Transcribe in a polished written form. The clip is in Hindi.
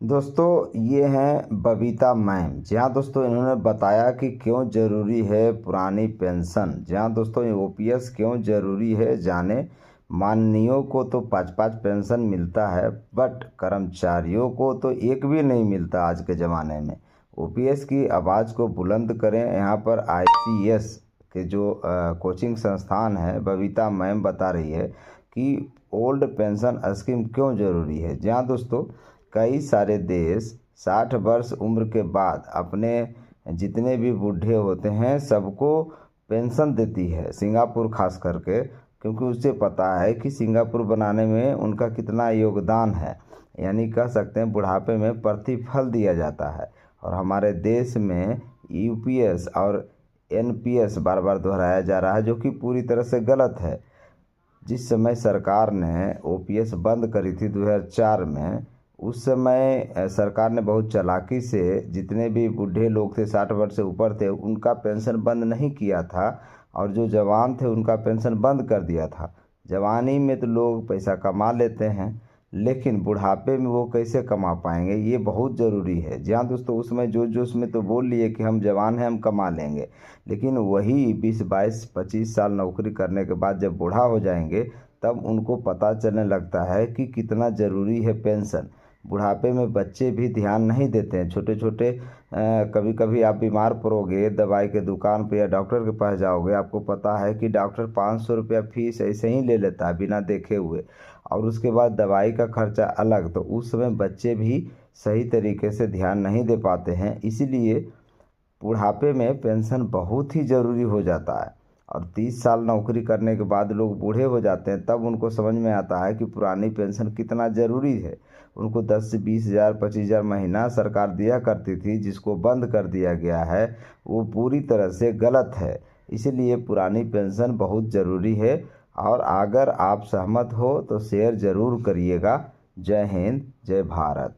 दोस्तों ये हैं बबीता मैम। जी हाँ दोस्तों, इन्होंने बताया कि क्यों ज़रूरी है पुरानी पेंशन। जी हाँ दोस्तों, ये ओपीएस क्यों ज़रूरी है जाने। माननीयों को तो 5-5 पेंशन मिलता है, बट कर्मचारियों को तो एक भी नहीं मिलता आज के ज़माने में। ओपीएस की आवाज़ को बुलंद करें। यहाँ पर आईसीएस के जो कोचिंग संस्थान है, बबीता मैम बता रही है कि ओल्ड पेंशन स्कीम क्यों ज़रूरी है। जी हाँ दोस्तों, कई सारे देश 60 वर्ष उम्र के बाद अपने जितने भी बूढ़े होते हैं सबको पेंशन देती है, सिंगापुर खास करके, क्योंकि उसे पता है कि सिंगापुर बनाने में उनका कितना योगदान है। यानी कह सकते हैं बुढ़ापे में प्रतिफल दिया जाता है। और हमारे देश में यूपीएस और एनपीएस बार बार दोहराया जा रहा है, जो कि पूरी तरह से गलत है। जिस समय सरकार ने ओपीएस बंद करी थी 2004 में, उस समय सरकार ने बहुत चालाकी से जितने भी बूढ़े लोग थे 60 वर्ष से ऊपर थे उनका पेंशन बंद नहीं किया था, और जो जवान थे उनका पेंशन बंद कर दिया था। जवानी में तो लोग पैसा कमा लेते हैं, लेकिन बुढ़ापे में वो कैसे कमा पाएंगे, ये बहुत ज़रूरी है। जी हाँ दोस्तों, उसमें जोश जोश में तो बोल लिए कि हम जवान हैं, हम कमा लेंगे, लेकिन वही 20-22-25 साल नौकरी करने के बाद जब बूढ़ा हो जाएंगे तब उनको पता चलने लगता है कि कितना ज़रूरी है पेंशन। बुढ़ापे में बच्चे भी ध्यान नहीं देते हैं, छोटे छोटे। कभी कभी आप बीमार पड़ोगे, दवाई के दुकान पे या डॉक्टर के पास जाओगे, आपको पता है कि डॉक्टर 500 रुपया फीस ऐसे ही ले लेता है बिना देखे हुए, और उसके बाद दवाई का खर्चा अलग। तो उस समय बच्चे भी सही तरीके से ध्यान नहीं दे पाते हैं, इसीलिए बुढ़ापे में पेंशन बहुत ही ज़रूरी हो जाता है। और 30 साल नौकरी करने के बाद लोग बूढ़े हो जाते हैं, तब उनको समझ में आता है कि पुरानी पेंशन कितना ज़रूरी है। उनको 10 से 20 हज़ार 25 हज़ार महीना सरकार दिया करती थी, जिसको बंद कर दिया गया है, वो पूरी तरह से गलत है। इसीलिए पुरानी पेंशन बहुत ज़रूरी है। और अगर आप सहमत हो तो शेयर ज़रूर करिएगा। जय हिंद, जय भारत।